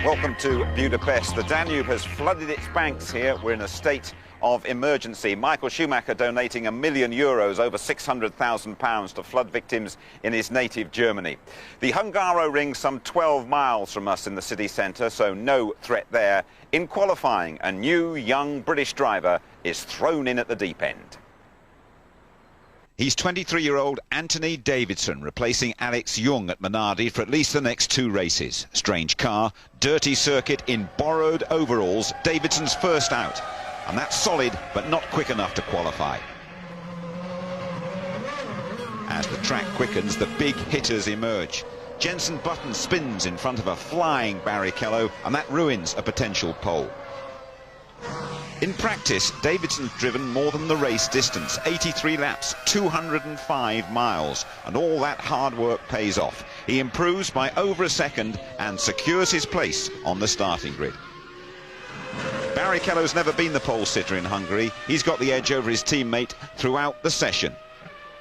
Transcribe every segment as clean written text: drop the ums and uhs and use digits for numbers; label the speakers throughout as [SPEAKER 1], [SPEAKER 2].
[SPEAKER 1] Welcome to Budapest. The Danube has flooded its banks here. We're in a state of emergency. Michael Schumacher donating €1 million, over £600,000, to flood victims in his native Germany. The Hungaroring some 12 miles from us in the city centre, so no threat there. In qualifying, a new young British driver is thrown in at the deep end. He's 23-year-old Anthony Davidson, replacing Alex Young at Minardi for at least the next 2 races. Strange car, dirty circuit in borrowed overalls, Davidson's first out. And that's solid, but not quick enough to qualify. As the track quickens, the big hitters emerge. Jenson Button spins in front of a flying Barrichello, and that ruins a potential pole. In practice, Davidson's driven more than the race distance, 83 laps, 205 miles, and all that hard work pays off. He improves by over a second and secures his place on the starting grid. Barrichello's never been the pole sitter in Hungary. He's got the edge over his teammate throughout the session.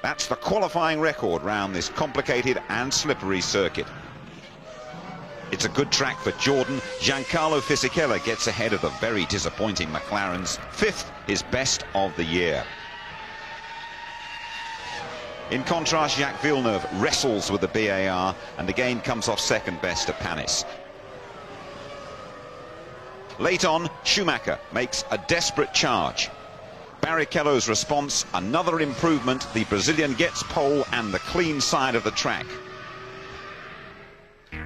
[SPEAKER 1] That's the qualifying record round this complicated and slippery circuit. It's a good track for Jordan. Giancarlo Fisichella gets ahead of the very disappointing McLaren's 5th, his best of the year. In contrast, Jacques Villeneuve wrestles with the BAR and again comes off second best to Panis. Late on, Schumacher makes a desperate charge. Barrichello's response, another improvement. The Brazilian gets pole and the clean side of the track.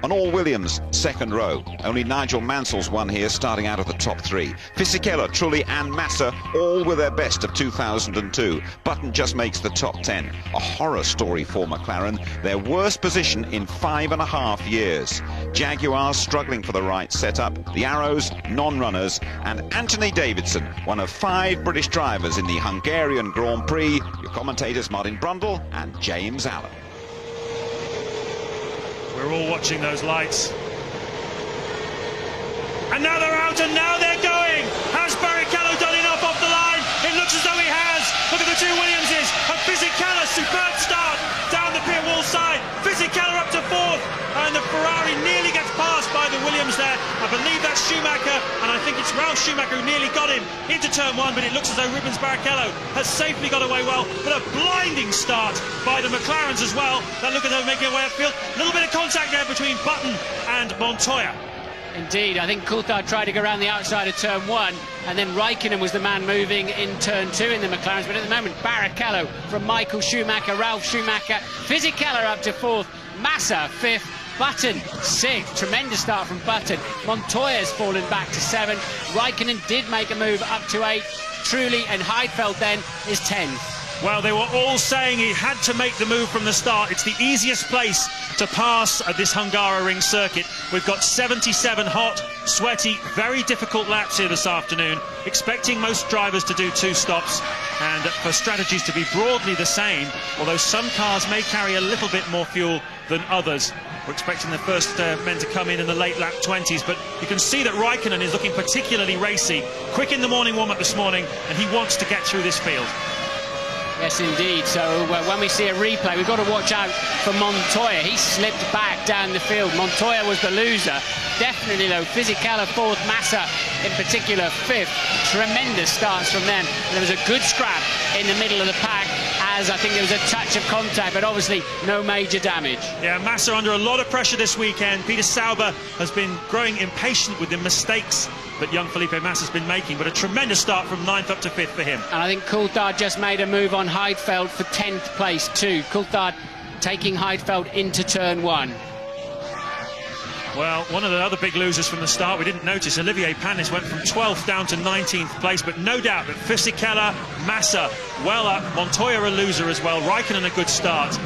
[SPEAKER 1] An all-Williams second row. Only Nigel Mansell's won here, starting out of the top 3. Fisichella, Trulli and Massa all with their best of 2002. Button just makes the top 10. A horror story for McLaren, their worst position in 5.5 years. Jaguars struggling for the right setup, the Arrows non-runners, and Anthony Davidson, one of 5 British drivers in the Hungarian Grand Prix. Your commentators Martin Brundle and James Allen.
[SPEAKER 2] We're all watching those lights. And now they're out, and now they're going! Has Barrichello done enough off the line? It looks as though he has! Look at the 2 Williamses, and Fisichella, superb start down the pit wall side. Fisichella up to 4th, and the Ferrari nearly gets passed by the Williams there. I believe that's Schumacher, and I think it's Ralf Schumacher who nearly got him into turn 1, but it looks as though Rubens Barrichello has safely got away well. But a blinding start by the McLarens as well. That look at them making away upfield. A little bit of contact there between Button and Montoya.
[SPEAKER 3] Indeed, I think Coulthard tried to go around the outside of turn 1, and then Raikkonen was the man moving in turn 2 in the McLarens. But at the moment, Barrichello from Michael Schumacher, Ralf Schumacher, Fisichella up to 4th, Massa 5th, Button 6th. Tremendous start from Button. Montoya's fallen back to 7th. Raikkonen did make a move up to 8th. Trulli and Heidfeld then is 10th.
[SPEAKER 2] Well, they were all saying he had to make the move from the start. It's the easiest place to pass at this Hungaroring circuit. We've got 77 hot, sweaty, very difficult laps here this afternoon. Expecting most drivers to do 2 stops and for strategies to be broadly the same, although some cars may carry a little bit more fuel than others. We're expecting the first men to come in the late lap 20s, but you can see that Raikkonen is looking particularly racy. Quick in the morning warm-up this morning, and he wants to get through this field.
[SPEAKER 3] Yes, indeed. So when we see a replay, we've got to watch out for Montoya. He slipped back down the field. Montoya was the loser. Definitely, though, Fisichella 4th, Massa in particular 5th. Tremendous starts from them. And there was a good scrap in the middle of the pack, as I think there was a touch of contact, but obviously no major damage.
[SPEAKER 2] Yeah, Massa under a lot of pressure this weekend. Peter Sauber has been growing impatient with the mistakes that young Felipe Massa's been making, but a tremendous start from 9th up to 5th for him.
[SPEAKER 3] And I think Coulthard just made a move on Heidfeld for 10th place too. Coulthard taking Heidfeld into turn 1.
[SPEAKER 2] Well, one of the other big losers from the start, we didn't notice, Olivier Panis went from 12th down to 19th place, but no doubt that Fisichella, Massa well up, Montoya a loser as well, Raikkonen a good start.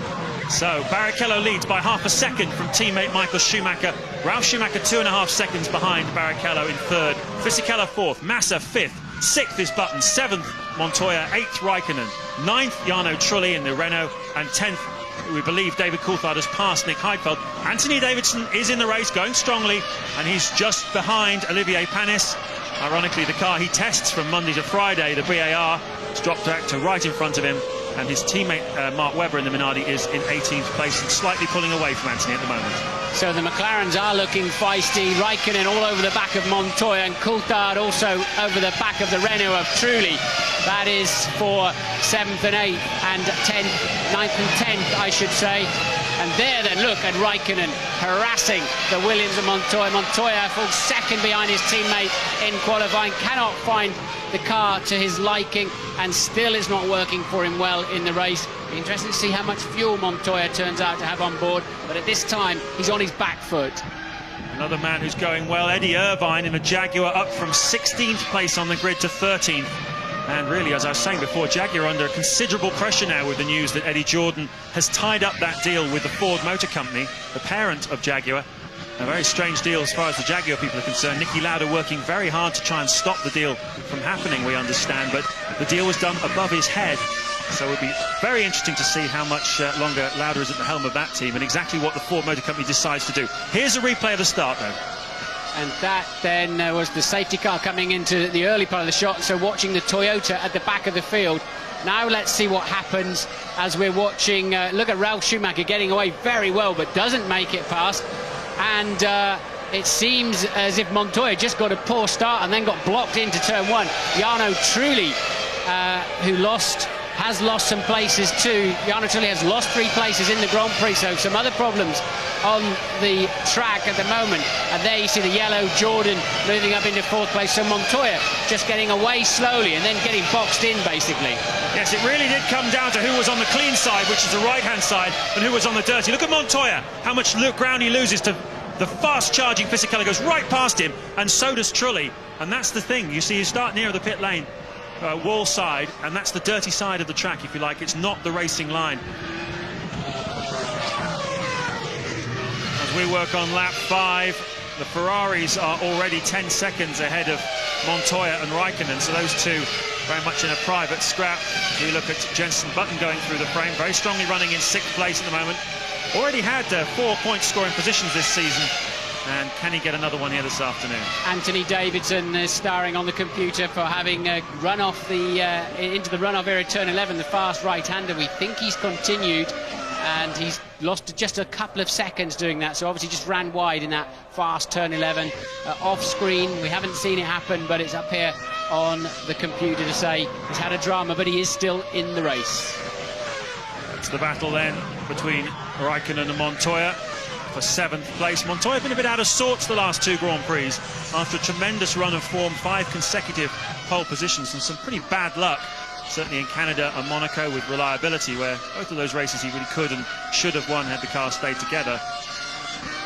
[SPEAKER 2] So Barrichello leads by half a second from teammate Michael Schumacher. Ralf Schumacher 2.5 seconds behind Barrichello in 3rd. Fisichella 4th, Massa 5th, 6th is Button, 7th Montoya, 8th Raikkonen, 9th Jarno Trulli in the Renault, and 10th, we believe David Coulthard has passed Nick Heidfeld. Anthony Davidson is in the race, going strongly, and he's just behind Olivier Panis. Ironically, the car he tests from Monday to Friday, the BAR, has dropped back to right in front of him. and his teammate Mark Webber in the Minardi is in 18th place and slightly pulling away from Anthony at the moment.
[SPEAKER 3] So the McLarens are looking feisty. Raikkonen all over the back of Montoya, and Coulthard also over the back of the Renault of Trulli. That is for 7th and 8th and 10th, 9th and 10th, I should say. And there then, look at Raikkonen harassing the Williams and Montoya. Montoya falls second behind his teammate in qualifying, cannot find the car to his liking, and still is not working for him well in the race. Be interesting to see how much fuel Montoya turns out to have on board, but at this time he's on his back foot.
[SPEAKER 2] Another man who's going well, Eddie Irvine in a Jaguar, up from 16th place on the grid to 13th. And really, as I was saying before, Jaguar under considerable pressure now with the news that Eddie Jordan has tied up that deal with the Ford Motor Company, the parent of Jaguar. A very strange deal as far as the Jaguar people are concerned. Niki Lauda working very hard to try and stop the deal from happening, we understand, but the deal was done above his head. So it would be very interesting to see how much longer Lauda is at the helm of that team and exactly what the Ford Motor Company decides to do. Here's a replay of the start, though.
[SPEAKER 3] And that then was the safety car coming into the early part of the shot, so watching the Toyota at the back of the field. Now let's see what happens as we're watching. Look at Ralf Schumacher getting away very well, but doesn't make it past. And it seems as if Montoya just got a poor start and then got blocked into turn 1. Jarno Trulli, who has lost some places too. Jarno Trulli has lost 3 places in the Grand Prix, so some other problems on the track at the moment. And there you see the yellow Jordan moving up into 4th place. So Montoya just getting away slowly and then getting boxed in, basically.
[SPEAKER 2] Yes, it really did come down to who was on the clean side, which is the right-hand side, and who was on the dirty. Look at Montoya, how much ground he loses to the fast-charging Fisichella. Goes right past him, and so does Trulli. And that's the thing. You see, you start near the pit lane, wall side, and that's the dirty side of the track, if you like. It's not the racing line. As we work on lap 5, the Ferraris are already 10 seconds ahead of Montoya and Raikkonen, so those two very much in a private scrap. We look at Jenson Button going through the frame, very strongly running in 6th place at the moment. Already had 4 point scoring positions this season. And can he get another one here this afternoon? Anthony
[SPEAKER 3] Davidson is starring on the computer for having run off into the runoff area turn 11, the fast right-hander. We think he's continued, and he's lost just a couple of seconds doing that, so obviously just ran wide in that fast turn 11. Off screen, we haven't seen it happen, but it's up here on the computer to say he's had a drama, but he is still in the race.
[SPEAKER 2] It's the battle then between Raikkonen and Montoya for 7th place. Montoya been a bit out of sorts the last 2 Grand Prix after a tremendous run of form, 5 consecutive pole positions and some pretty bad luck, certainly in Canada and Monaco with reliability, where both of those races he really could and should have won had the car stayed together.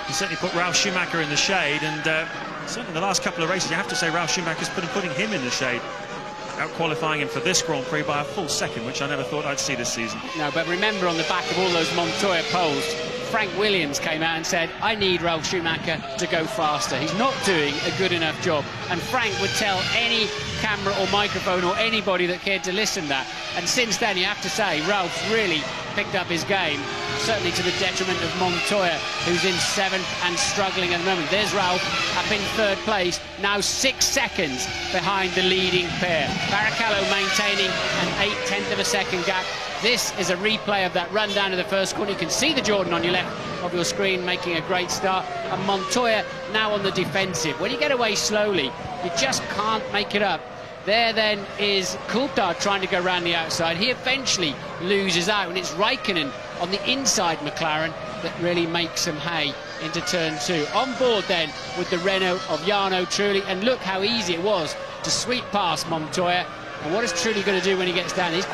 [SPEAKER 2] He certainly put Ralf Schumacher in the shade, and certainly in the last couple of races you have to say Ralf Schumacher's putting him in the shade, out qualifying him for this Grand Prix by a full second, which I never thought I'd see this season.
[SPEAKER 3] No, but remember, on the back of all those Montoya poles, Frank Williams came out and said, I need Ralf Schumacher to go faster. He's not doing a good enough job. And Frank would tell any camera or microphone or anybody that cared to listen that. And since then, you have to say, Ralph's really picked up his game, certainly to the detriment of Montoya, who's in 7th and struggling at the moment. There's Ralf up in 3rd place, now 6 seconds behind the leading pair. Barrichello maintaining an 0.8 of a second gap. This is a replay of that run down to the first corner. You can see the Jordan on your left of your screen making a great start, and Montoya now on the defensive. When you get away slowly, you just can't make it up. There then is Coulthard trying to go around the outside. He eventually loses out, and it's Raikkonen on the inside McLaren that really makes some hay into turn 2. On board then with the Renault of Jarno Trulli, and look how easy it was to sweep past Montoya. And what is Trulli going to do when he gets down? He's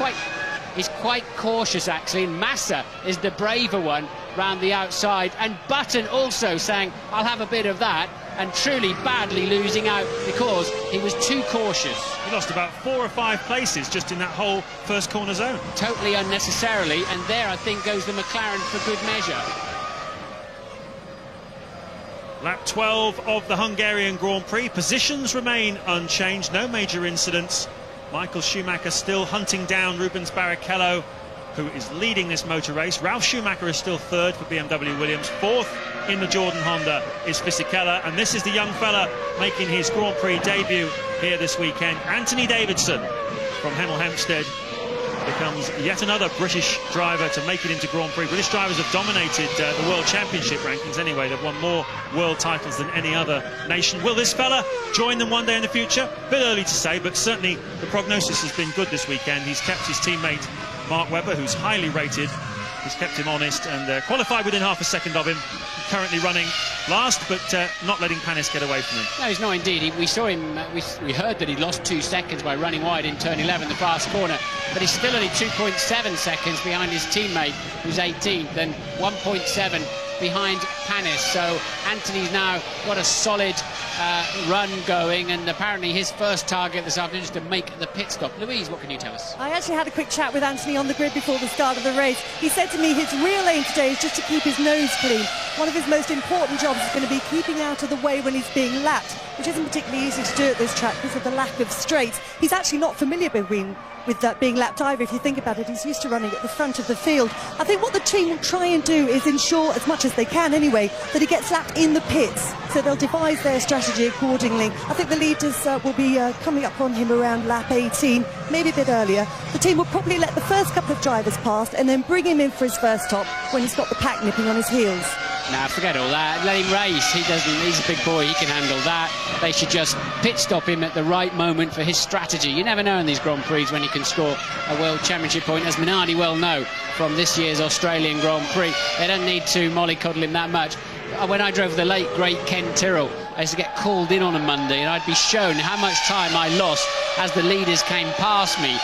[SPEAKER 3] quite cautious, actually, and Massa is the braver one round the outside, and Button also saying, I'll have a bit of that, and Trulli badly losing out because he was too cautious.
[SPEAKER 2] He lost about 4 or 5 places just in that whole first corner zone.
[SPEAKER 3] Totally unnecessarily, and there I think goes the McLaren for good measure.
[SPEAKER 2] Lap 12 of the Hungarian Grand Prix. Positions remain unchanged, no major incidents. Michael Schumacher still hunting down Rubens Barrichello, who is leading this motor race. Ralf Schumacher is still 3rd for BMW Williams. 4th in the Jordan Honda is Fisichella, and this is the young fella making his Grand Prix debut here this weekend, Anthony Davidson from Hemel Hempstead. becomes yet another British driver to make it into Grand Prix. British drivers have dominated the World Championship rankings anyway. They've won more world titles than any other nation. Will this fella join them one day in the future? A bit early to say, but certainly the prognosis has been good this weekend. He's kept his teammate Mark Webber, who's highly rated. He's kept him honest and qualified within half a second of him. Currently running last, but not letting Panis get away from him.
[SPEAKER 3] No, he's not indeed. We saw him, we heard that he lost 2 seconds by running wide in turn 11, the fast corner, but he's still only 2.7 seconds behind his teammate, who's 18th, and 1.7 behind Panis. So Anthony's now got a solid run going, and apparently his first target this afternoon is to make the pit stop. Louise, what can you tell us?
[SPEAKER 4] I actually had a quick chat with Anthony on the grid before the start of the race. He said to me his real aim today is just to keep his nose clean. One of his most important jobs is going to be keeping out of the way when he's being lapped, which isn't particularly easy to do at this track because of the lack of straights. He's actually not familiar with that being lapped either. If you think about it, he's used to running at the front of the field. I think what the team will try and do is ensure, as much as they can anyway, that he gets lapped in the pits. So they'll devise their strategy accordingly. I think the leaders will be coming up on him around lap 18, maybe a bit earlier. The team will probably let the first couple of drivers pass and then bring him in for his first stop when he's got the pack nipping on his heels.
[SPEAKER 3] Nah, forget all that. Let him race. He's a big boy. He can handle that. They should just pit stop him at the right moment for his strategy. You never know in these Grand Prix when he can score a World Championship point, as Minardi well know from this year's Australian Grand Prix. They don't need to mollycoddle him that much. When I drove the late, great Ken Tyrrell, I used to get called in on a Monday, and I'd be shown how much time I lost as the leaders came past me.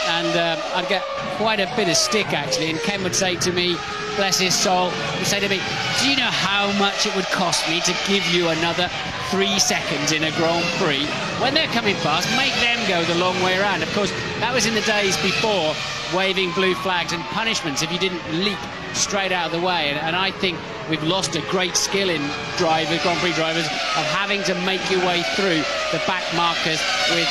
[SPEAKER 3] And I'd get quite a bit of stick, actually. And Ken would say to me, bless his soul, he'd say to me, do you know how much it would cost me to give you another 3 seconds in a Grand Prix? When they're coming past, make them go the long way around. Of course, that was in the days before waving blue flags and punishments if you didn't leap straight out of the way. And I think we've lost a great skill in Grand Prix drivers of having to make your way through the back markers with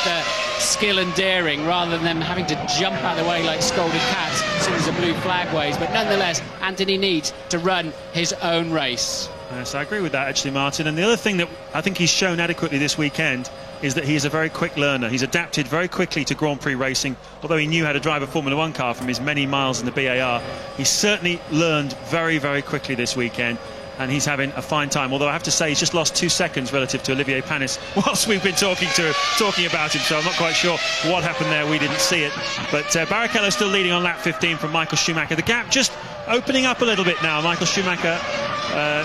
[SPEAKER 3] skill and daring, rather than them having to jump out of the way like scolded cats as soon as the blue flag waves. But nonetheless, Anthony needs to run his own race.
[SPEAKER 2] Yes, I agree with that, actually, Martin. And the other thing that I think he's shown adequately this weekend is that he is a very quick learner. He's adapted very quickly to Grand Prix racing. Although he knew how to drive a Formula 1 car from his many miles in the BAR, he certainly learned very, very quickly this weekend. And he's having a fine time. Although I have to say he's just lost 2 seconds relative to Olivier Panis whilst we've been talking about him. So I'm not quite sure what happened there. We didn't see it. But Barrichello still leading on lap 15 from Michael Schumacher. The gap just opening up a little bit now. Michael Schumacher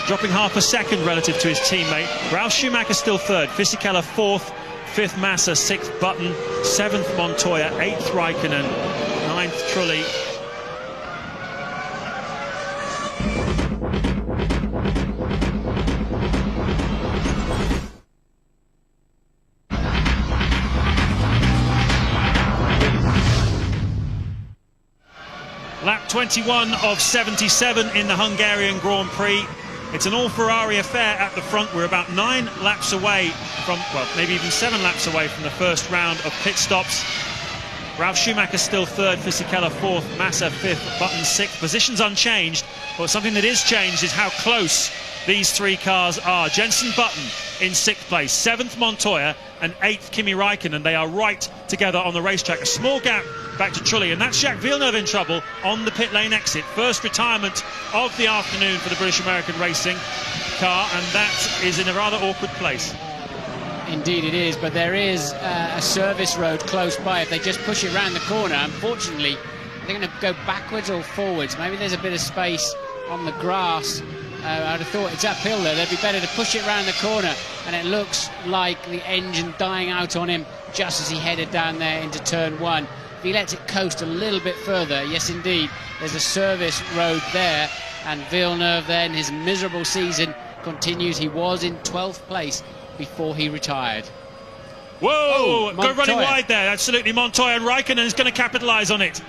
[SPEAKER 2] dropping half a second relative to his teammate. Ralf Schumacher still third. Fisichella fourth. 5th Massa. 6th Button. 7th Montoya. 8th Raikkonen. 9th Trulli. Lap 21 of 77 in the Hungarian Grand Prix. It's an all-Ferrari affair at the front. We're about 9 laps away from, well, maybe even 7 laps away from the first round of pit stops. Ralf Schumacher still third, Fisichella fourth, Massa fifth, Button sixth. Positions unchanged, but something that is changed is how close these 3 cars are. Jenson Button in 6th place, 7th Montoya and 8th Kimi Raikkonen. They are right together on the racetrack. A small gap back to Trulli, and that's Jacques Villeneuve in trouble on the pit lane exit. First retirement of the afternoon for the British-American racing car, and that is in a rather awkward place.
[SPEAKER 3] Indeed it is, but there is a service road close by. If they just push it round the corner, unfortunately, they're going to go backwards or forwards. Maybe there's a bit of space on the grass. I'd have thought it's uphill there. They'd be better to push it round the corner, and it looks like the engine dying out on him just as he headed down there into turn 1. If he lets it coast a little bit further, yes indeed, there's a service road there, and Villeneuve then, his miserable season continues. He was in 12th place before he retired.
[SPEAKER 2] Whoa, go running wide there, absolutely. Montoya and Raikkonen is going to capitalise on it.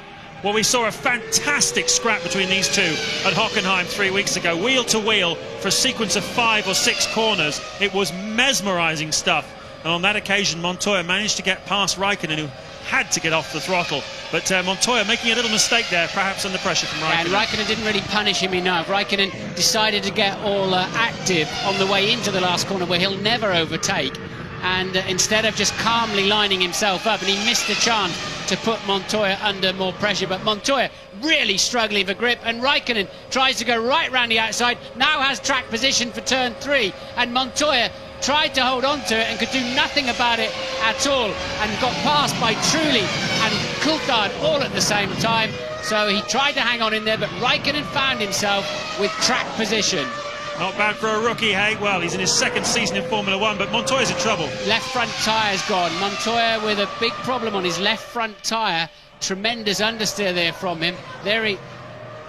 [SPEAKER 2] Well, we saw a fantastic scrap between these two at Hockenheim 3 weeks ago, wheel to wheel for a sequence of 5 or 6 corners. It was mesmerising stuff. And on that occasion, Montoya managed to get past Raikkonen, who had to get off the throttle. But Montoya making a little mistake there, perhaps under pressure from Raikkonen.
[SPEAKER 3] And Raikkonen didn't really punish him enough. Raikkonen decided to get all active on the way into the last corner, where he'll never overtake. And instead of just calmly lining himself up, and he missed the chance to put Montoya under more pressure, but Montoya really struggling for grip, and Raikkonen tries to go right round the outside, now has track position for turn 3, and Montoya tried to hold on to it and could do nothing about it at all, and got passed by Trulli and Coulthard all at the same time. So he tried to hang on in there, but Raikkonen found himself with track position.
[SPEAKER 2] Not bad for a rookie, hey? Well, he's in his second season in Formula 1, but Montoya's in trouble.
[SPEAKER 3] Left front tyre's gone. Montoya with a big problem on his left front tyre. Tremendous understeer there from him. There he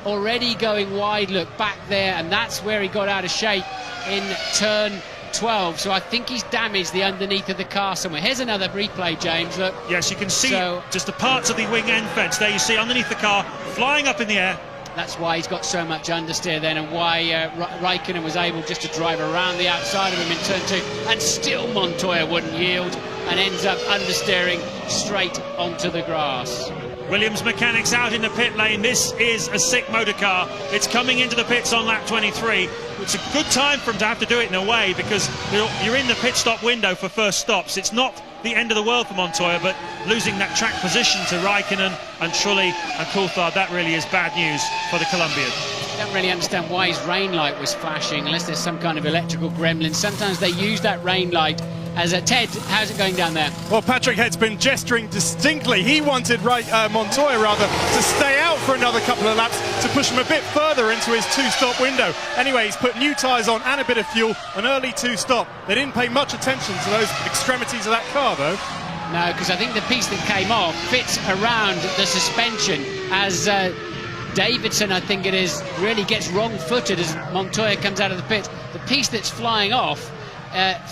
[SPEAKER 3] already going wide, look back there, and that's where he got out of shape in turn 12. So I think he's damaged the underneath of the car somewhere. Here's another replay, James, look.
[SPEAKER 2] Yes, you can see just the parts of the wing end fence there, you see underneath the car, flying up in the air.
[SPEAKER 3] That's why he's got so much understeer then, and why Raikkonen was able just to drive around the outside of him in turn 2, and still Montoya wouldn't yield and ends up understeering straight onto the grass.
[SPEAKER 2] Williams mechanics out in the pit lane. This is a sick motor car. It's coming into the pits on lap 23. It's a good time for him to have to do it in a way, because you're in the pit stop window for first stops. It's not the end of the world for Montoya, but losing that track position to Raikkonen and Trulli and Coulthard, that really is bad news for the Colombian.
[SPEAKER 3] I don't really understand why his rain light was flashing, unless there's some kind of electrical gremlin. Sometimes they use that rain light as a... Ted, how's it going down there?
[SPEAKER 5] Well, Patrick Head's been gesturing distinctly. He wanted Montoya rather to stay out for another couple of laps to push him a bit further into his 2-stop window. Anyway, he's put new tyres on and a bit of fuel, an early 2-stop. They didn't pay much attention to those extremities of that car, though.
[SPEAKER 3] No, because I think the piece that came off fits around the suspension as Davidson, I think it is, really gets wrong-footed as Montoya comes out of the pit. The piece that's flying off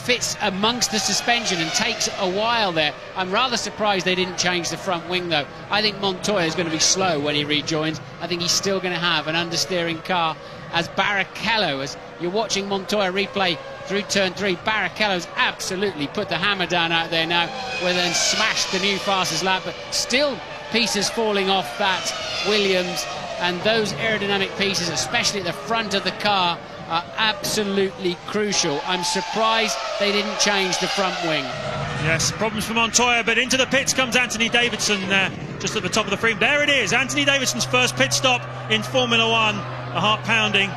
[SPEAKER 3] fits amongst the suspension and takes a while there. I'm rather surprised they didn't change the front wing, though. I think Montoya is going to be slow when he rejoins. I think he's still going to have an understeering car, as Barrichello, as you're watching Montoya replay through turn 3, Barrichello's absolutely put the hammer down out there now, where then smashed the new fastest lap, but still pieces falling off that Williams, and those aerodynamic pieces, especially at the front of the car, are absolutely crucial. I'm surprised they didn't change the front wing.
[SPEAKER 2] Yes, problems for Montoya, but into the pits comes Anthony Davidson, just at the top of the frame. There it is, Anthony Davidson's first pit stop in Formula 1. A heart pounding,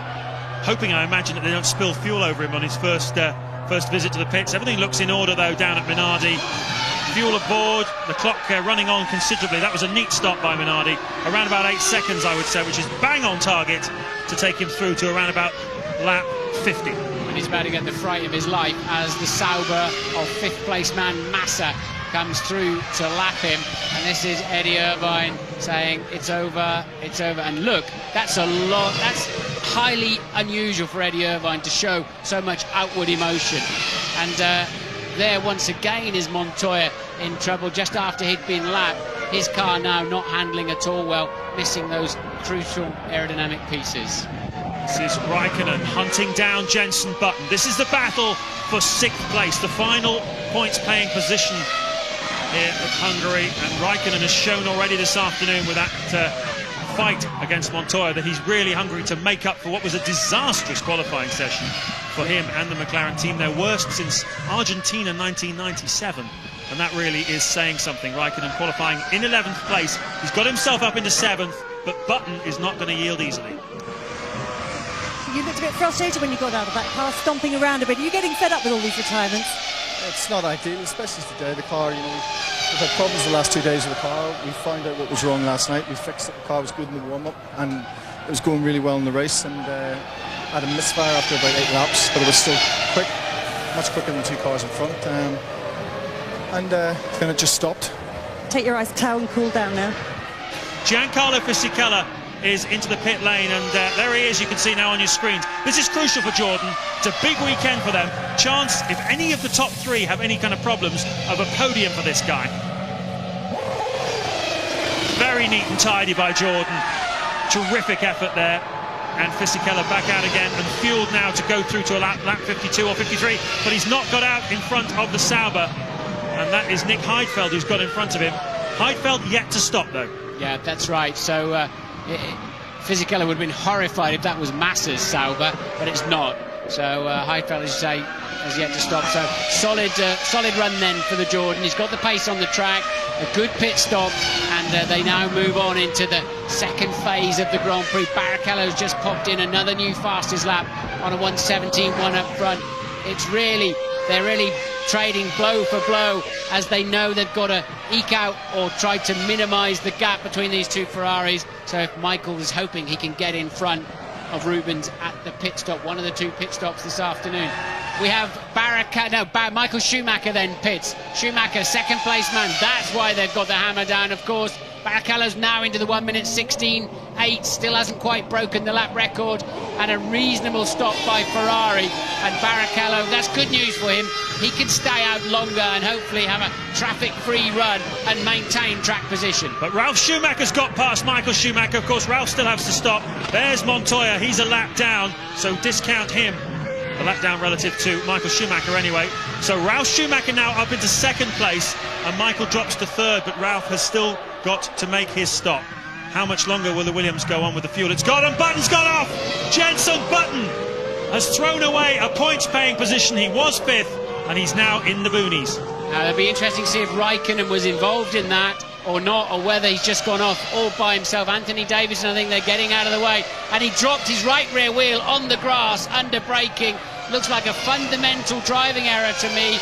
[SPEAKER 2] hoping, I imagine, that they don't spill fuel over him on his first visit to the pits. Everything looks in order, though, down at Minardi. Fuel aboard, the clock running on considerably. That was a neat stop by Minardi, around about 8 seconds, I would say, which is bang on target to take him through to around about lap 50.
[SPEAKER 3] And he's about to get the fright of his life as the Sauber of 5th place man Massa comes through to lap him, and this is Eddie Irvine saying it's over, it's over. And look, that's a lot, that's highly unusual for Eddie Irvine to show so much outward emotion. And there once again is Montoya in trouble just after he'd been lapped. His car now not handling at all well, missing those crucial aerodynamic pieces.
[SPEAKER 2] This is Raikkonen hunting down Jenson Button. This is the battle for 6th place, the final points-paying position here at Hungary. And Raikkonen has shown already this afternoon with that fight against Montoya that he's really hungry to make up for what was a disastrous qualifying session for him and the McLaren team, their worst since Argentina 1997. And that really is saying something. Raikkonen qualifying in 11th place. He's got himself up into 7th, but Button is not going to yield easily.
[SPEAKER 4] You looked a bit frustrated when you got out of that car, stomping around a bit. Are you getting fed up with all these retirements?
[SPEAKER 6] It's not ideal, especially today. The car, we've had problems the last 2 days with the car. We found out what was wrong last night. We fixed it. The car was good in the warm-up, and it was going really well in the race. And had a misfire after about 8 laps, but it was still quick, much quicker than 2 cars in front. And then it just stopped.
[SPEAKER 4] Take your ice towel and cool down now.
[SPEAKER 2] Giancarlo Fisichella is into the pit lane, and there he is, you can see now on your screens. This is crucial for Jordan. It's a big weekend for them. Chance, if any of the top 3 have any kind of problems, of a podium for this guy. Very neat and tidy by Jordan. Terrific effort there. And Fisichella back out again and fueled now to go through to a lap 52 or 53, but he's not got out in front of the Sauber, and that is Nick Heidfeld who's got in front of him. Heidfeld yet to stop, though.
[SPEAKER 3] Yeah, that's right. So Fisichella would have been horrified if that was Massa's Sauber, but it's not. So Heidfeld, as you say, has yet to stop. So solid run then for the Jordan. He's got the pace on the track. a good pit stop, and they now move on into the second phase of the Grand Prix. Barrichello's just popped in another new fastest lap on a 1:17.1 up front. They're really trading blow for blow, as they know they've got to eke out or try to minimise the gap between these two Ferraris. So if Michael is hoping he can get in front of Rubens at the pit stop, one of the two pit stops this afternoon. We have Michael Schumacher then pits. Schumacher, second place man. That's why they've got the hammer down, of course. Barrichello's now into the 1:16.8, still hasn't quite broken the lap record, and a reasonable stop by Ferrari. And Barrichello, that's good news for him. He can stay out longer and hopefully have a traffic-free run and maintain track position.
[SPEAKER 2] But Ralf Schumacher's got past Michael Schumacher. Of course, Ralf still has to stop. There's Montoya, he's a lap down, so discount him. A lap down relative to Michael Schumacher anyway. So Ralf Schumacher now up into second place, and Michael drops to third, but Ralf has still got to make his stop. How much longer will the Williams go on with the fuel? It's gone, and Button's gone off! Jenson Button has thrown away a points-paying position. He was fifth, and he's now in the boonies.
[SPEAKER 3] Now, it'll be interesting to see if Raikkonen was involved in that or not, or whether he's just gone off all by himself. Anthony Davidson, I think they're getting out of the way, and he dropped his right rear wheel on the grass under braking. Looks like a fundamental driving error to me.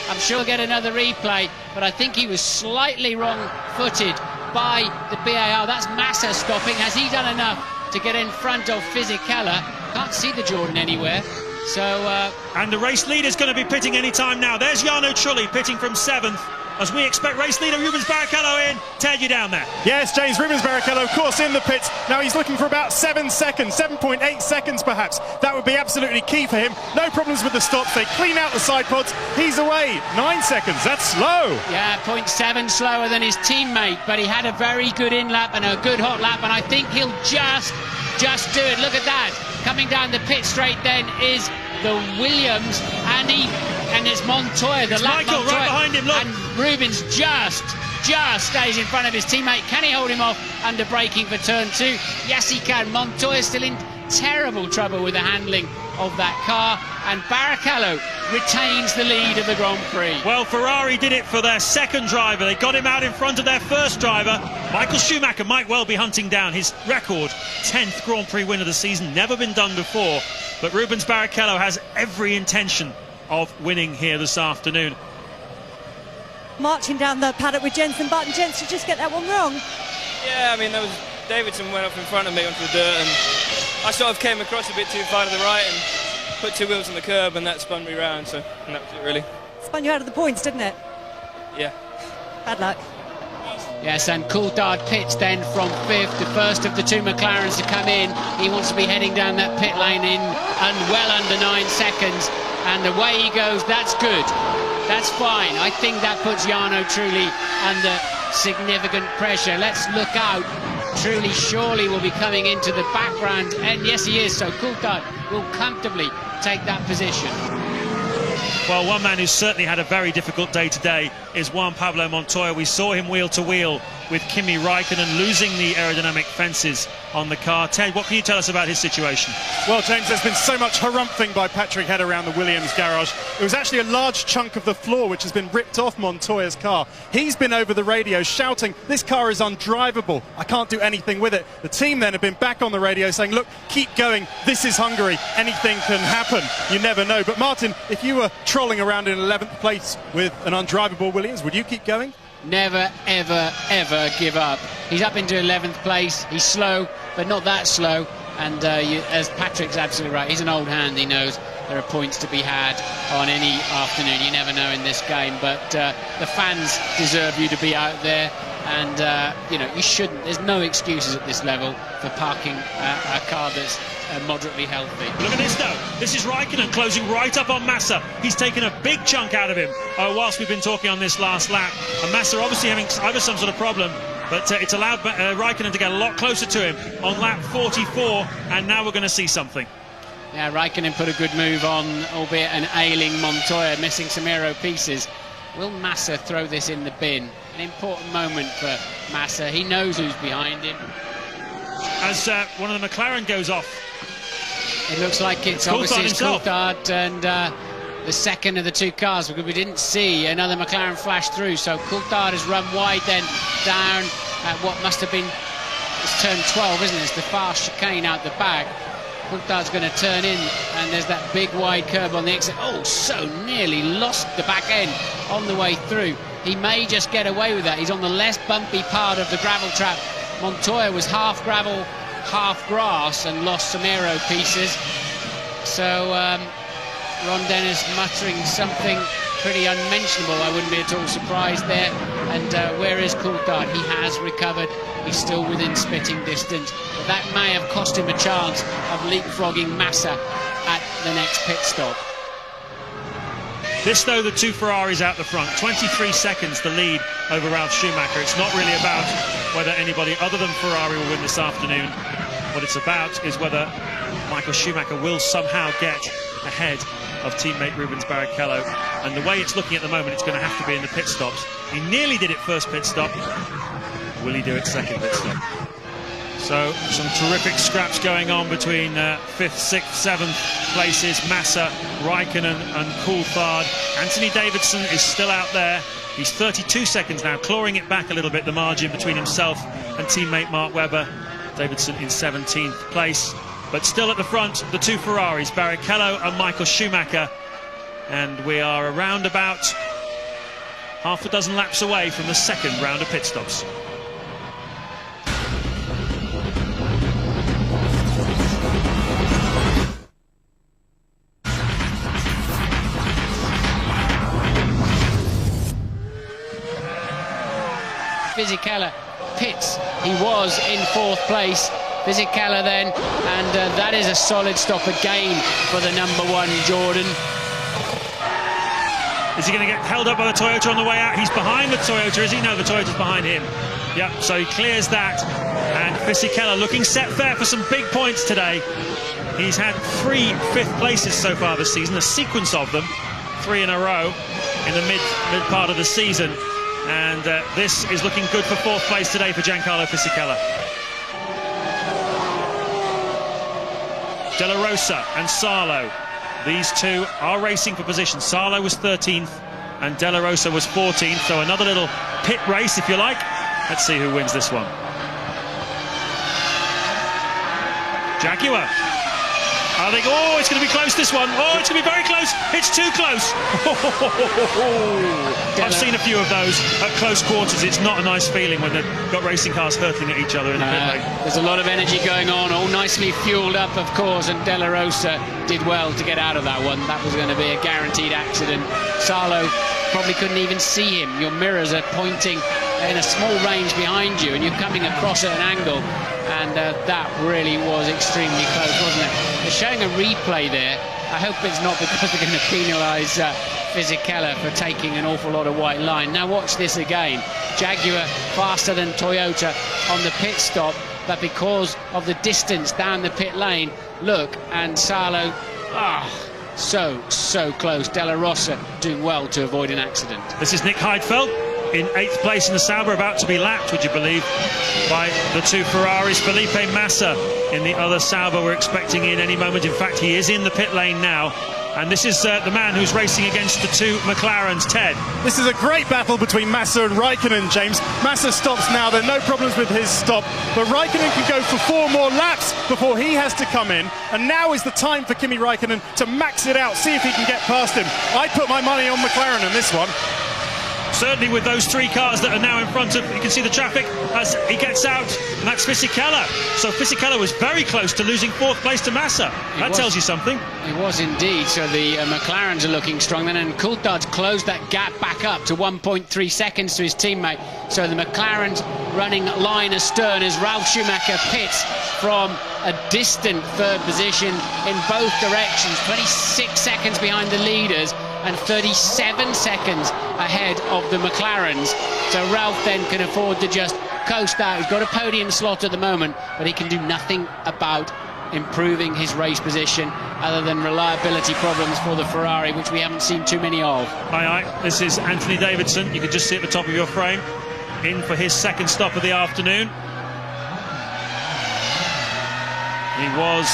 [SPEAKER 3] I'm sure we'll get another replay, but I think he was slightly wrong-footed by the BAR. That's Massa stopping. Has he done enough to get in front of Fisichella? Can't see the Jordan anywhere. So,
[SPEAKER 2] and the race leader's going to be pitting any time now. There's Jarno Trulli pitting from 7th, as we expect race leader Rubens Barrichello in. Ted, you down there?
[SPEAKER 5] Yes, James, Rubens Barrichello, of course, in the pits. Now he's looking for about 7 seconds, 7.8 seconds perhaps. That would be absolutely key for him. No problems with the stops. They clean out the side pods. He's away. 9 seconds. That's slow.
[SPEAKER 3] Yeah, 0.7 slower than his teammate, but he had a very good in-lap and a good hot lap, and I think he'll just do it. Look at that. Coming down the pit straight then is the Williams, and it's Montoya, the lap
[SPEAKER 2] Michael
[SPEAKER 3] Montoya,
[SPEAKER 2] right behind him, look.
[SPEAKER 3] and Rubens just stays in front of his teammate. Can he hold him off under braking for turn 2? Yes, he can. Montoya's still in terrible trouble with the handling of that car, and Barrichello retains the lead of the Grand Prix.
[SPEAKER 2] Well, Ferrari did it for their second driver. They got him out in front of their first driver. Michael Schumacher might well be hunting down his record 10th Grand Prix win of the season. Never been done before. But Rubens Barrichello has every intention of winning here this afternoon.
[SPEAKER 4] Marching down the paddock with Jenson Button. Jenson, just get that one wrong.
[SPEAKER 7] Yeah, I mean, Davidson went up in front of me onto the dirt, and I sort of came across a bit too far to the right and put 2 wheels on the curb, and that spun me round, so and that was it really.
[SPEAKER 4] Spun you out of the points, didn't it?
[SPEAKER 7] Yeah.
[SPEAKER 4] Bad luck.
[SPEAKER 3] Yes, and Coulthard pits then from 5th, the first of the 2 McLarens to come in. He wants to be heading down that pit lane in well under 9 seconds, and away he goes. That's good. That's fine. I think that puts Jarno Trulli under significant pressure. Let's look out. Trulli surely will be coming into the background, and yes, he is. So Coulthard will comfortably take that position.
[SPEAKER 2] Well, one man who's certainly had a very difficult day today is Juan Pablo Montoya. We saw him wheel to wheel with Kimi Raikkonen, losing the aerodynamic fences on the car. Ted, what can you tell us about his situation?
[SPEAKER 5] Well, James, there's been so much harumphing by Patrick Head around the Williams garage. It was actually a large chunk of the floor which has been ripped off Montoya's car. He's been over the radio shouting, this car is undrivable, I can't do anything with it. The team then have been back on the radio saying, look, keep going, this is Hungary, anything can happen, you never know. But Martin, if you were trolling around in 11th place with an undrivable Williams, would you keep going?
[SPEAKER 3] Never, ever, ever give up. He's up into 11th place. He's slow, but not that slow. And as Patrick's absolutely right, he's an old hand. He knows there are points to be had on any afternoon. You never know in this game. But the fans deserve you to be out there. And, you know, you shouldn't. There's no excuses at this level for parking a car that's moderately healthy.
[SPEAKER 2] Look at this, though. This is Raikkonen closing right up on Massa. He's taken a big chunk out of him whilst we've been talking on this last lap. And Massa obviously having either some sort of problem, but it's allowed Raikkonen to get a lot closer to him on lap 44, and now we're going to see something.
[SPEAKER 3] Yeah, Raikkonen put a good move on, albeit an ailing Montoya, missing some aero pieces. Will Massa throw this in the bin? An important moment for Massa. He knows who's behind him.
[SPEAKER 2] As one of the McLaren goes off.
[SPEAKER 3] It looks like it's obviously Coulthard, and the second of the two cars, because we didn't see another McLaren flash through. So Coulthard has run wide then down at what must have been, it's turn 12, isn't it? It's the fast chicane out the back. Coulthard's going to turn in, and there's that big wide curve on the exit. Oh, so nearly lost the back end on the way through. He may just get away with that. He's on the less bumpy part of the gravel trap. Montoya was half gravel, half grass, and lost some aero pieces. So Ron Dennis muttering something pretty unmentionable. I wouldn't be at all surprised there. And where is Coulthard? He has recovered. He's still within spitting distance. But that may have cost him a chance of leapfrogging Massa at the next pit stop.
[SPEAKER 2] This, though, the two Ferraris out the front. 23 seconds the lead over Ralf Schumacher. It's not really about whether anybody other than Ferrari will win this afternoon. What it's about is whether Michael Schumacher will somehow get ahead of teammate Rubens Barrichello. And the way it's looking at the moment, it's going to have to be in the pit stops. He nearly did it first pit stop. Will he do it second pit stop? So some terrific scraps going on between 5th, 6th, 7th places. Massa, Raikkonen and Coulthard. Anthony Davidson is still out there. He's 32 seconds now, clawing it back a little bit, the margin between himself and teammate Mark Webber. Davidson in 17th place. But still at the front, the two Ferraris, Barrichello and Michael Schumacher. And we are around about half a dozen laps away from the second round of pit stops.
[SPEAKER 3] Fisichella pits. He was in 4th place. Fisichella then, and that is a solid stop again for the #1 Jordan.
[SPEAKER 2] Is he going to get held up by the Toyota on the way out? He's behind the Toyota, is he? No, the Toyota's behind him. Yep, so he clears that. And Fisichella looking set fair for some big points today. He's had 3 5th places so far this season, a sequence of them, 3 in a row in the mid part of the season. And this is looking good for 4th place today for Giancarlo Fisichella. De La Rosa and Sarlo, these two are racing for position. Sarlo was 13th and De La Rosa was 14th, so another little pit race, if you like. Let's see who wins this one. Jaguar. I think, oh, it's going to be close, this one. Oh, it's going to be very close. It's too close. I've seen a few of those at close quarters. It's not a nice feeling when they've got racing cars hurtling at each other in the pit lane.
[SPEAKER 3] There's a lot of energy going on, all nicely fueled up, of course, and De La Rosa did well to get out of that one. That was going to be a guaranteed accident. Sarlo probably couldn't even see him. Your mirrors are pointing in a small range behind you, and you're coming across at an angle. And that really was extremely close, wasn't it? They're showing a replay there. I hope it's not because they're going to penalise Fisichella for taking an awful lot of white line. Now watch this again. Jaguar faster than Toyota on the pit stop, but because of the distance down the pit lane, look, and Sarlo, so close. De La Rosa doing well to avoid an accident.
[SPEAKER 2] This is Nick Heidfeld in 8th place in the Sauber, about to be lapped, would you believe, by the two Ferraris. Felipe Massa in the other Sauber we're expecting in any moment. In fact, he is in the pit lane now. And this is the man who's racing against the two McLarens, Ted.
[SPEAKER 5] This is a great battle between Massa and Raikkonen, James. Massa stops now, there are no problems with his stop, but Raikkonen can go for 4 more laps before he has to come in. And now is the time for Kimi Raikkonen to max it out, see if he can get past him. I put my money on McLaren in this one.
[SPEAKER 2] Certainly with those 3 cars that are now in front of, you can see the traffic as he gets out, and that's Fisichella. So Fisichella was very close to losing 4th place to Massa. That tells you something.
[SPEAKER 3] It was indeed. So the McLarens are looking strong then, and Coulthard's closed that gap back up to 1.3 seconds to his teammate. So the McLarens running line astern as Ralf Schumacher pits from a distant 3rd position in both directions, 26 seconds behind the leaders and 37 seconds ahead of the McLarens. So Ralf then can afford to just coast out. He's got a podium slot at the moment, but he can do nothing about improving his race position other than reliability problems for the Ferrari, which we haven't seen too many of.
[SPEAKER 2] This is Anthony Davidson. You can just see at the top of your frame, in for his 2nd stop of the afternoon. He was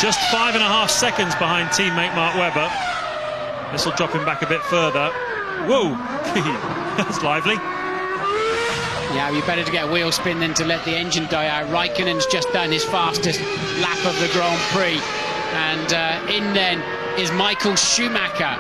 [SPEAKER 2] just 5.5 seconds behind teammate Mark Webber. This will drop him back a bit further. Whoa, that's lively.
[SPEAKER 3] Yeah, you better to get a wheel spin than to let the engine die out. Raikkonen's just done his fastest lap of the Grand Prix. And in then is Michael Schumacher.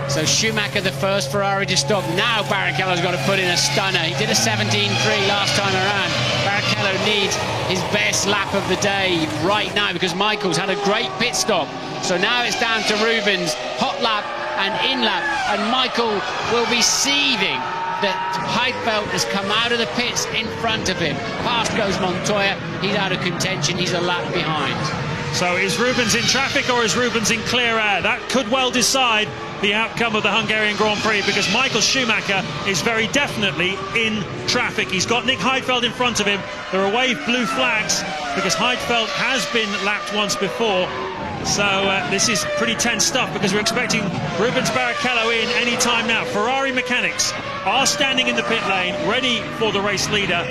[SPEAKER 3] So Schumacher, the first Ferrari to stop. Now Barrichello's got to put in a stunner. He did a 17.3 last time around. Barrichello needs his best lap of the day right now because Michael's had a great pit stop. So now it's down to Rubens, hot lap and in lap. And Michael will be seething that Heidfeld has come out of the pits in front of him. Past goes Montoya. He's out of contention. He's a lap behind.
[SPEAKER 2] So is Rubens in traffic or is Rubens in clear air? That could well decide the outcome of the Hungarian Grand Prix because Michael Schumacher is very definitely in traffic. He's got Nick Heidfeld in front of him. There are waved blue flags because Heidfeld has been lapped once before. So this is pretty tense stuff because we're expecting Rubens Barrichello in any time now. Ferrari mechanics are standing in the pit lane ready for the race leader.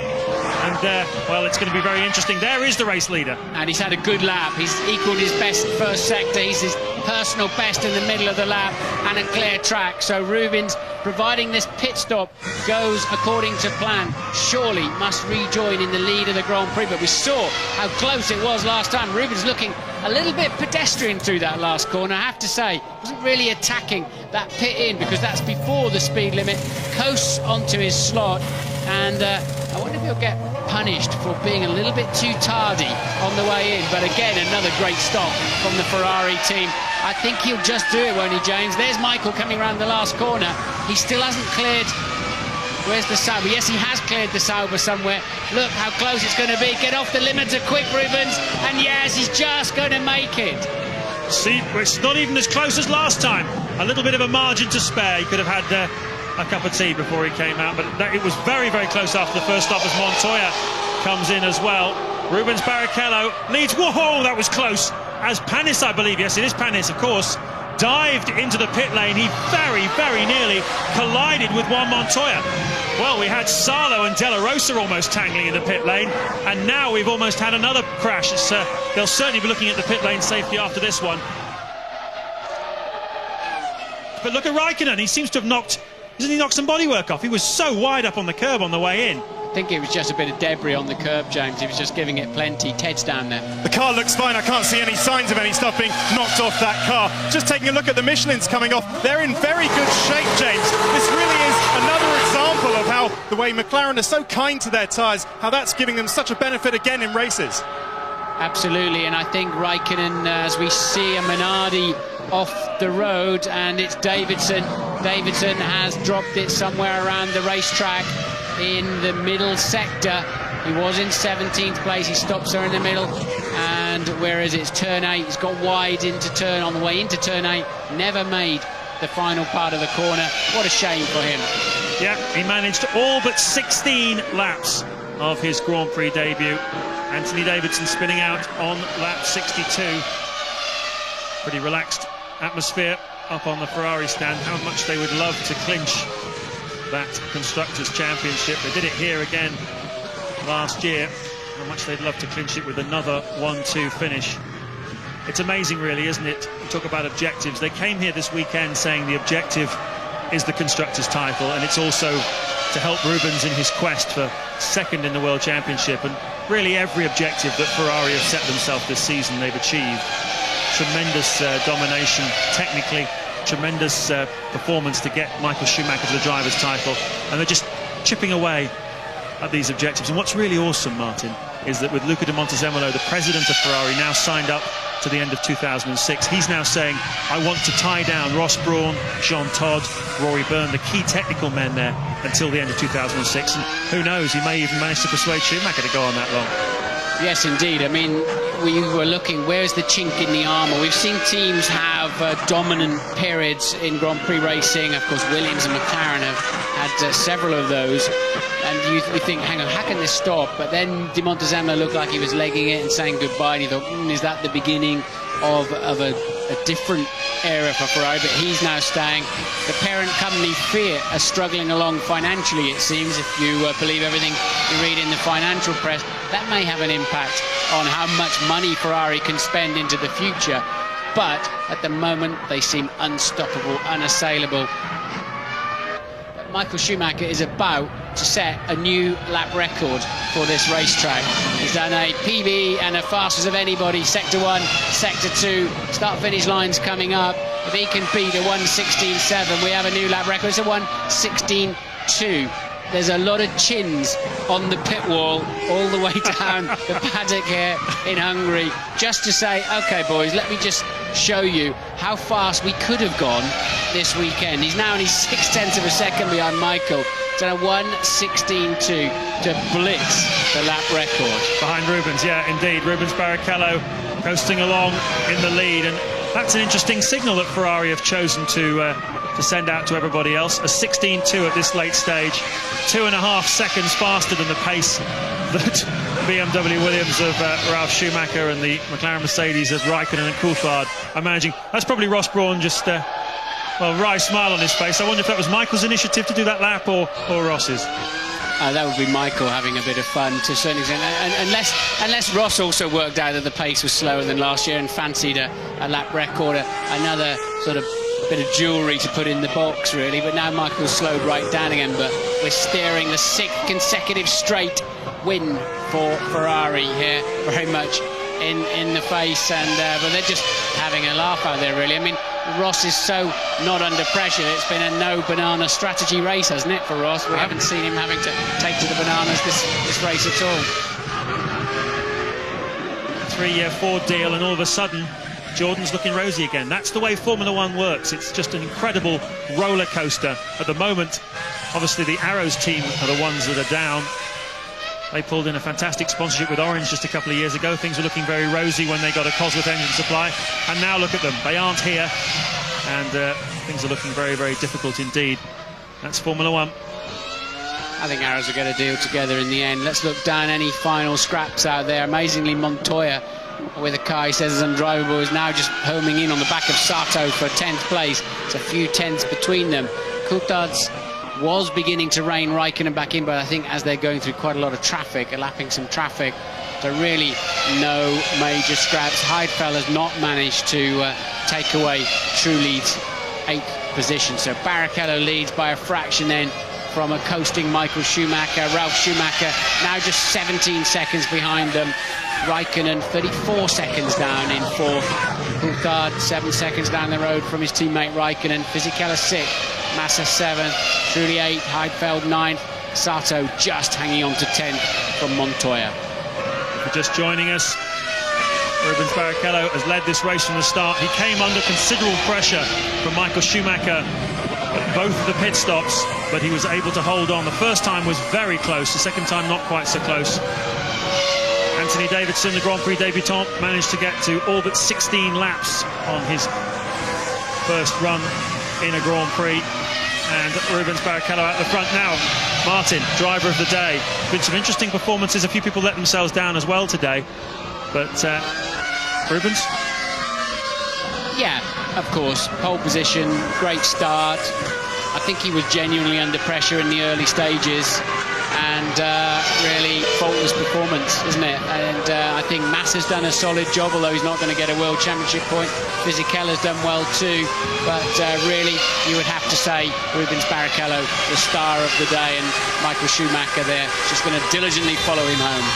[SPEAKER 2] And, well, it's going to be very interesting. There is the race leader.
[SPEAKER 3] And he's had a good lap. He's equalled his best first sector. He's his personal best in the middle of the lap and a clear track. So Rubens, providing this pit stop goes according to plan, surely must rejoin in the lead of the Grand Prix. But we saw how close it was last time. Rubens looking a little bit pedestrian through that last corner, I have to say. Wasn't really attacking that pit in because that's before the speed limit. Coasts onto his slot. And I wonder if he'll get punished for being a little bit too tardy on the way in. But again, another great stop from the Ferrari team. I think he'll just do it, won't he, James? There's Michael coming around the last corner. He still hasn't cleared. Where's the Sauber? Yes, he has cleared the Sauber somewhere. Look how close it's going to be. Get off the limiter quick, Rubens. And yes, he's just going to make it.
[SPEAKER 2] See, it's not even as close as last time. A little bit of a margin to spare. He could have had a cup of tea before he came out, but it was very, very close after the first stop as Montoya comes in as well. Rubens Barrichello leads. Whoa, that was close. As Panis, I believe, yes, it is Panis, of course, dived into the pit lane. He very, very nearly collided with Juan Montoya. Well, we had Salo and De La Rosa almost tangling in the pit lane, and now we've almost had another crash. They'll certainly be looking at the pit lane safety after this one. But look at Raikkonen. He seems to have knocked some bodywork off? He was so wide up on the curb on the way in.
[SPEAKER 3] I think it was just a bit of debris on the curb, James. He was just giving it plenty. Ted's down there.
[SPEAKER 5] The car looks fine. I can't see any signs of any stuff being knocked off that car. Just taking a look at the Michelins coming off. They're in very good shape, James. This really is another example of how the way McLaren are so kind to their tyres, how that's giving them such a benefit again in races.
[SPEAKER 3] Absolutely, and I think Raikkonen, as we see a Minardi off the road, and it's Davidson. Davidson has dropped it somewhere around the racetrack in the middle sector. He was in 17th place. He stops there in the middle, and where is it? It's turn 8. He's got wide into turn on the way into turn 8. Never made the final part of the corner. What a shame for him.
[SPEAKER 2] Yeah, he managed all but 16 laps of his Grand Prix debut. Anthony Davidson spinning out on lap 62. Pretty relaxed atmosphere up on the Ferrari stand. How much they would love to clinch that Constructors' Championship. They did it here again last year. How much they'd love to clinch it with another 1-2 finish. It's amazing, really, isn't it? We talk about objectives. They came here this weekend saying the objective is the Constructors' title, and it's also to help Rubens in his quest for second in the World Championship. And really every objective that Ferrari have set themselves this season they've achieved. Tremendous domination technically, tremendous performance to get Michael Schumacher to the driver's title, and they're just chipping away at these objectives. And what's really awesome, Martin, is that with Luca de Montezemolo, the president of Ferrari, now signed up to the end of 2006, he's now saying, I want to tie down Ross Brawn, Jean Todt, Rory Byrne, the key technical men there, until the end of 2006. And who knows, he may even manage to persuade Schumacher to go on that long.
[SPEAKER 3] Yes, indeed. I mean, we were looking, where's the chink in the armour? We've seen teams have dominant periods in Grand Prix racing. Of course, Williams and McLaren have had several of those. And you think, hang on, how can this stop? But then De Montezemolo looked like he was legging it and saying goodbye. And you thought, is that the beginning of a different era for Ferrari? But he's now staying. The parent company, Fiat, are struggling along financially, it seems, if you believe everything you read in the financial press. That may have an impact on how much money Ferrari can spend into the future. but at the moment they seem unstoppable, unassailable. But Michael Schumacher is about to set a new lap record for this racetrack. He's done a PB and a fastest of anybody, Sector 1, Sector 2, start-finish lines coming up. If he can beat a 1:16.7, we have a new lap record. It's a 1:16.2. There's a lot of chins on the pit wall all the way down the paddock here in Hungary, just to say, OK, boys, let me just show you how fast we could have gone this weekend. He's now only 0.6 of a second behind Michael. It's a 1:16.2 to blitz the lap record.
[SPEAKER 2] Behind Rubens, yeah, indeed. Rubens Barrichello coasting along in the lead. And that's an interesting signal that Ferrari have chosen to send out to everybody else. A 16.2 at this late stage, 2.5 seconds faster than the pace that BMW Williams of Ralf Schumacher and the McLaren Mercedes of Raikkonen and Coulthard are managing. That's probably Ross Brawn just, well, wry smile on his face. I wonder if that was Michael's initiative to do that lap or Ross's.
[SPEAKER 3] That would be Michael having a bit of fun to a certain extent, unless Ross also worked out that the pace was slower than last year and fancied a lap record, another sort of bit of jewellery to put in the box, really. But now Michael's slowed right down again, but we're steering the 6th consecutive straight win for Ferrari here, very much in the face, and but they're just having a laugh out there, really. I mean, Ross is so not under pressure. It's been a no-banana strategy race, hasn't it, for Ross? We haven't seen him having to take to the bananas this race at all.
[SPEAKER 2] 3-year Ford deal, and all of a sudden Jordan's looking rosy again. That's the way Formula One works. It's just an incredible roller coaster. At the moment, obviously the Arrows team are the ones that are down. They pulled in a fantastic sponsorship with Orange just a couple of years ago. Things were looking very rosy when they got a Cosworth engine supply, and now look at them. They aren't here, and things are looking very, very difficult indeed. That's Formula One.
[SPEAKER 3] I think Arrows will get a deal together in the end. Let's look down any final scraps out there. Amazingly, Montoya, with a car he says is undrivable, is now just homing in on the back of Sato for 10th place. It's a few tenths between them. Coulthard's was beginning to rein Raikkonen back in, but I think as they're going through quite a lot of traffic, lapping some traffic, so really no major scraps. Heidfeld has not managed to take away True Lead's 8th position. So Barrichello leads by a fraction then from a coasting Michael Schumacher. Ralf Schumacher now just 17 seconds behind them. Raikkonen 34 seconds down in 4th. Coulthard 7 seconds down the road from his teammate Raikkonen. Fisichella 6th. Massa 7th. Trulli 8th. Heidfeld 9th. Sato just hanging on to 10th from Montoya.
[SPEAKER 2] If you're just joining us, Rubens Barrichello has led this race from the start. He came under considerable pressure from Michael Schumacher at both of the pit stops, but he was able to hold on. The first time was very close, the second time not quite so close. Anthony Davidson, the Grand Prix debutant, managed to get to all but 16 laps on his first run in a Grand Prix. And Rubens Barrichello out the front now. Martin, driver of the day. Been some interesting performances. A few people let themselves down as well today. But Rubens?
[SPEAKER 3] Yeah, of course. Pole position, great start. I think he was genuinely under pressure in the early stages. And really faultless performance, isn't it? And I think Massa's done a solid job, although he's not going to get a World Championship point. Fisichella's done well too, but really you would have to say Rubens Barrichello, the star of the day, and Michael Schumacher there, just going to diligently follow him home.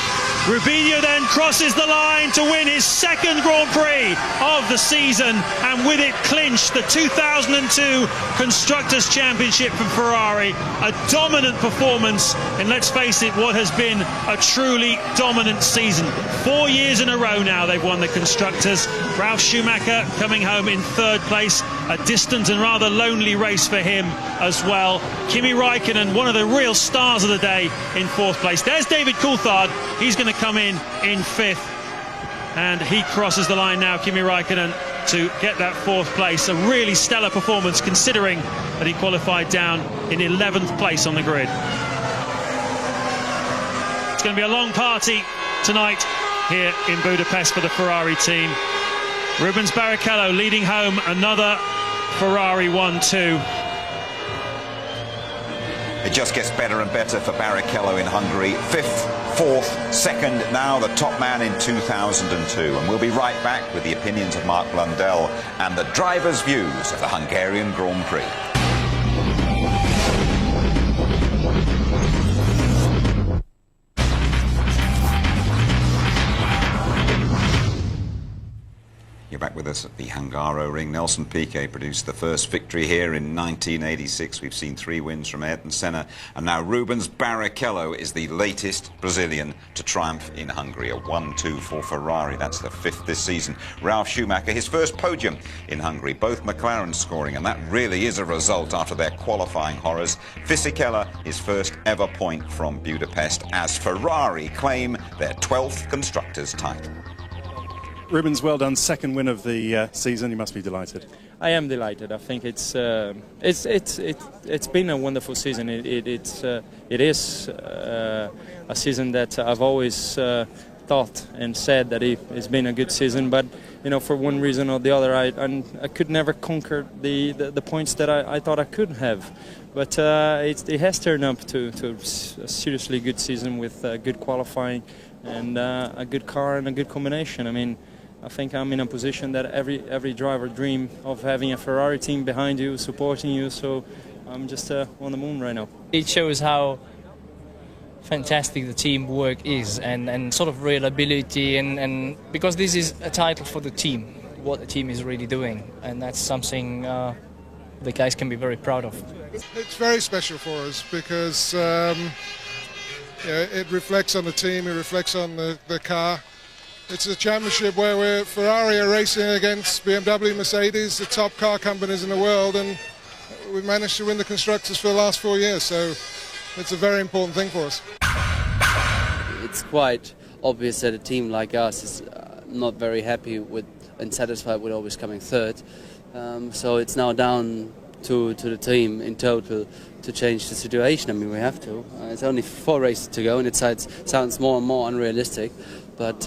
[SPEAKER 2] Rubinho then crosses the line to win his 2nd Grand Prix of the season, and with it clinched the 2002 Constructors' Championship for Ferrari. A dominant performance, and let's face it, what has been a truly dominant season. 4 years in a row now they've won the Constructors. Ralf Schumacher coming home in 3rd place. A distant and rather lonely race for him as well. Kimi Raikkonen, one of the real stars of the day, in 4th place. There's David Coulthard. He's going to come in 5th, and he crosses the line now, Kimi Raikkonen, to get that 4th place. A really stellar performance considering that he qualified down in 11th place on the grid. It's going to be a long party tonight here in Budapest for the Ferrari team. Rubens Barrichello leading home another Ferrari 1-2.
[SPEAKER 1] It just gets better and better for Barrichello in Hungary. 5th fourth, second, now the top man in 2002. And we'll be right back with the opinions of Mark Blundell and the drivers' views of the Hungarian Grand Prix. You're back with us at the Hungaroring. Nelson Piquet produced the first victory here in 1986. We've seen 3 wins from Ayrton Senna, and now Rubens Barrichello is the latest Brazilian to triumph in Hungary. A 1-2 for Ferrari. That's the 5th this season. Ralf Schumacher, his first podium in Hungary. Both McLaren scoring, and that really is a result after their qualifying horrors. Fisichella, his first ever point from Budapest, as Ferrari claim their 12th Constructors' title.
[SPEAKER 5] Rubens, well done. Second win of the season. You must be delighted.
[SPEAKER 8] I am delighted. I think it's been a wonderful season. It is a season that I've always thought and said that it's been a good season. But you know, for one reason or the other, I could never conquer the points that I thought I could have. But it has turned up to a seriously good season with good qualifying and a good car and a good combination. I mean, I think I'm in a position that every driver dream of having a Ferrari team behind you, supporting you, so I'm just on the moon right now.
[SPEAKER 9] It shows how fantastic the teamwork is and sort of reliability and because this is a title for the team, what the team is really doing, and that's something the guys can be very proud of.
[SPEAKER 10] It's very special for us because it reflects on the team, it reflects on the car. It's a championship where Ferrari are racing against BMW, Mercedes, the top car companies in the world, and we managed to win the Constructors for the last 4 years, so it's a very important thing for us.
[SPEAKER 11] It's quite obvious that a team like us is not very happy with and satisfied with always coming third, so it's now down to the team in total to change the situation. I mean, we have to. It's only 4 races to go, and it sounds more and more unrealistic, but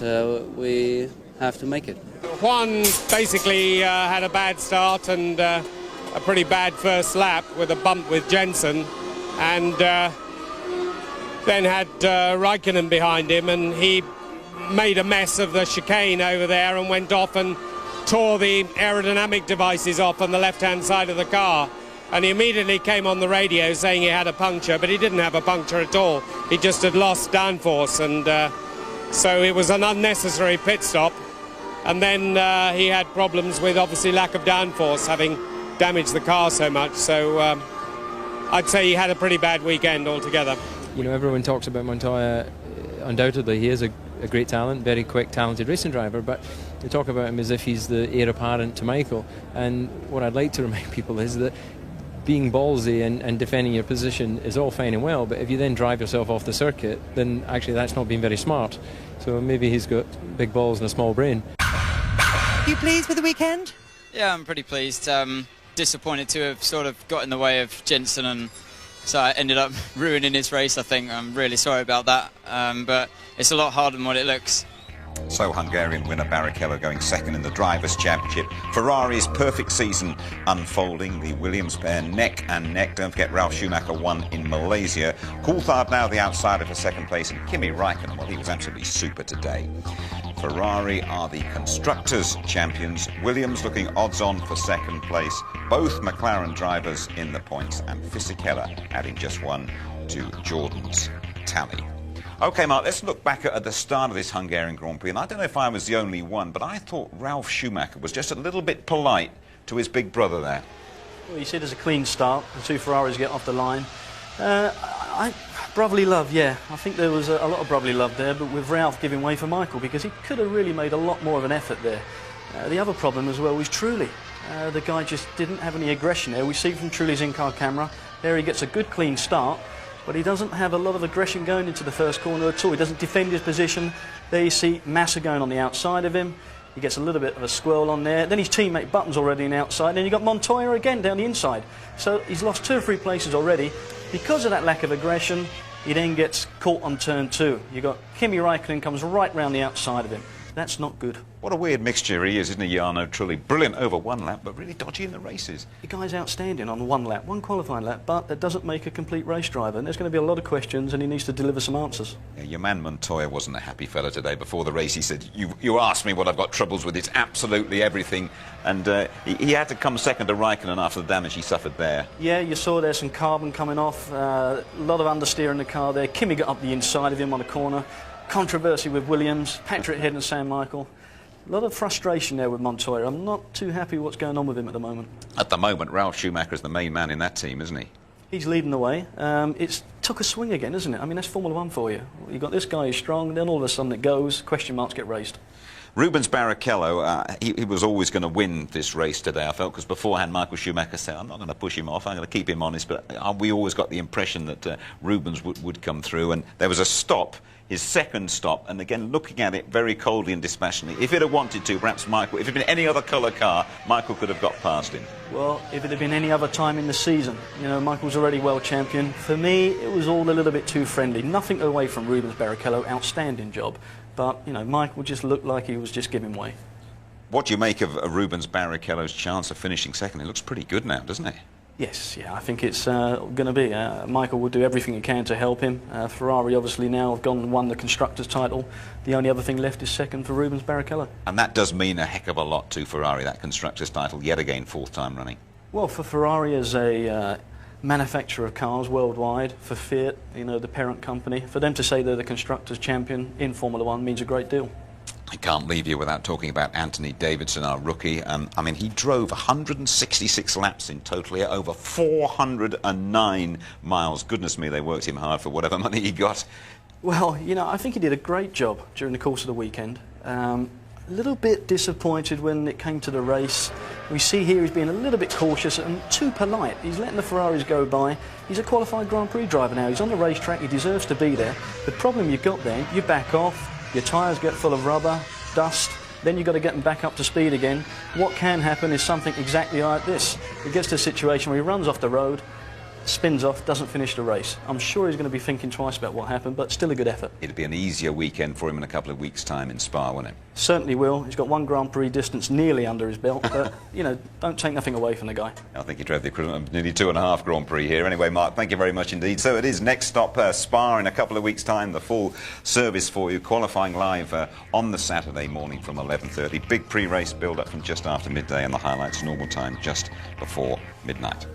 [SPEAKER 11] we have to make it.
[SPEAKER 12] Juan basically had a bad start and a pretty bad first lap with a bump with Jensen, and then had Raikkonen behind him, and he made a mess of the chicane over there and went off and tore the aerodynamic devices off on the left-hand side of the car. And he immediately came on the radio saying he had a puncture, but he didn't have a puncture at all. He just had lost downforce, and so it was an unnecessary pit stop. And then he had problems with, obviously, lack of downforce, having damaged the car so much. So I'd say he had a pretty bad weekend altogether.
[SPEAKER 8] You know, everyone talks about Montoya. Undoubtedly, he is a great talent, very quick, talented racing driver, but they talk about him as if he's the heir apparent to Michael. And what I'd like to remind people is that being ballsy and defending your position is all fine and well, but if you then drive yourself off the circuit, then actually that's not being very smart. So maybe he's got big balls and a small brain.
[SPEAKER 4] You pleased with the weekend?
[SPEAKER 13] Yeah, I'm pretty pleased. Disappointed to have sort of got in the way of Jensen, and so I ended up ruining his race, I think. I'm really sorry about that, but it's a lot harder than what it looks.
[SPEAKER 1] So Hungarian winner Barrichello going second in the Drivers' Championship. Ferrari's perfect season unfolding. The Williams pair neck and neck. Don't forget Ralf Schumacher won in Malaysia. Coulthard now the outsider for second place, and Kimi Raikkonen, well, he was absolutely super today. Ferrari are the Constructors' champions. Williams looking odds-on for second place. Both McLaren drivers in the points, and Fisichella adding just one to Jordan's tally. OK, Mark, let's look back at the start of this Hungarian Grand Prix. And I don't know if I was the only one, but I thought Ralf Schumacher was just a little bit polite to his big brother there.
[SPEAKER 14] Well, you see there's a clean start. The two Ferraris get off the line. Brotherly love, yeah. I think there was a lot of brotherly love there, but with Ralf giving way for Michael, because he could have really made a lot more of an effort there. The other problem as well was Trulli. The guy just didn't have any aggression there. We see from Trulli's in-car camera, there he gets a good clean start, but he doesn't have a lot of aggression going into the first corner at all. He doesn't defend his position. There you see Massa going on the outside of him. He gets a little bit of a squirrel on there. Then his teammate Button's already on the outside. And then you've got Montoya again down the inside. So he's lost 2 or 3 places already. Because of that lack of aggression, he then gets caught on turn 2. You've got Kimi Raikkonen comes right round the outside of him. That's not good.
[SPEAKER 1] What a weird mixture he is, isn't he, Jarno Trulli? Brilliant over one lap, but really dodgy in the races.
[SPEAKER 14] The guy's outstanding on one lap, one qualifying lap, but that doesn't make a complete race driver. And there's going to be a lot of questions, and he needs to deliver some answers.
[SPEAKER 1] Yeah, your man Montoya wasn't a happy fella today. Before the race, he said, you asked me what I've got troubles with. It's absolutely everything. And he had to come second to Raikkonen after the damage he suffered there.
[SPEAKER 14] Yeah, you saw there's some carbon coming off, a lot of understeer in the car there. Kimi got up the inside of him on a corner. Controversy with Williams, Patrick Head and Sam Michael. A lot of frustration there with Montoya. I'm not too happy what's going on with him at the moment.
[SPEAKER 1] At the moment, Ralf Schumacher is the main man in that team, isn't he?
[SPEAKER 14] He's leading the way. It's took a swing again, isn't it? I mean, that's Formula One for you. You've got this guy who's strong, and then all of a sudden it goes, question marks get raised.
[SPEAKER 1] Rubens Barrichello, he was always going to win this race today, I felt, because beforehand Michael Schumacher said, I'm not going to push him off, I'm going to keep him honest, but we always got the impression that Rubens would come through, and there was a stop, his second stop, and again, looking at it very coldly and dispassionately. If it had wanted to, perhaps Michael, if it had been any other colour car, Michael could have got past him.
[SPEAKER 14] Well, if it had been any other time in the season, you know, Michael's already world champion. For me, it was all a little bit too friendly. Nothing away from Rubens Barrichello, outstanding job. But, you know, Michael just looked like he was just giving way.
[SPEAKER 1] What do you make of Rubens Barrichello's chance of finishing second? It looks pretty good now, doesn't it?
[SPEAKER 14] Yes, yeah, I think it's going to be. Michael will do everything he can to help him. Ferrari obviously now have gone and won the Constructors' title. The only other thing left is second for Rubens Barrichello.
[SPEAKER 1] And that does mean a heck of a lot to Ferrari, that Constructors' title, yet again, fourth time running.
[SPEAKER 14] Well, for Ferrari as a manufacturer of cars worldwide, for Fiat, you know, the parent company, for them to say they're the Constructors' champion in Formula One means a great deal.
[SPEAKER 1] I can't leave you without talking about Anthony Davidson, our rookie. I mean, he drove 166 laps in total here, over 409 miles. Goodness me, they worked him hard for whatever money he got.
[SPEAKER 14] Well, you know, I think he did a great job during the course of the weekend. A little bit disappointed when it came to the race. We see here he's being a little bit cautious and too polite. He's letting the Ferraris go by. He's a qualified Grand Prix driver now. He's on the racetrack. He deserves to be there. The problem you've got there, you back off, your tyres get full of rubber, dust, then you've got to get them back up to speed again. What can happen is something exactly like this. It gets to a situation where he runs off the road, spins off, doesn't finish the race. I'm sure he's going to be thinking twice about what happened, but still a good effort.
[SPEAKER 1] It'll be an easier weekend for him in a couple of weeks' time in Spa, won't it?
[SPEAKER 14] Certainly will. He's got one Grand Prix distance nearly under his belt, but, you know, don't take nothing away from the guy.
[SPEAKER 1] I think he drove the equivalent of nearly 2.5 Grand Prix here. Anyway, Mark, thank you very much indeed. So it is next stop, Spa, in a couple of weeks' time. The full service for you, qualifying live on the Saturday morning from 11:30. Big pre-race build-up from just after midday, and the highlights normal time just before midnight.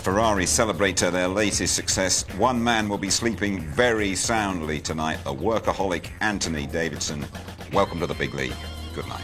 [SPEAKER 1] Ferrari celebrate their latest success. One man will be sleeping very soundly tonight, the workaholic Anthony Davidson. Welcome to the big league. Good night.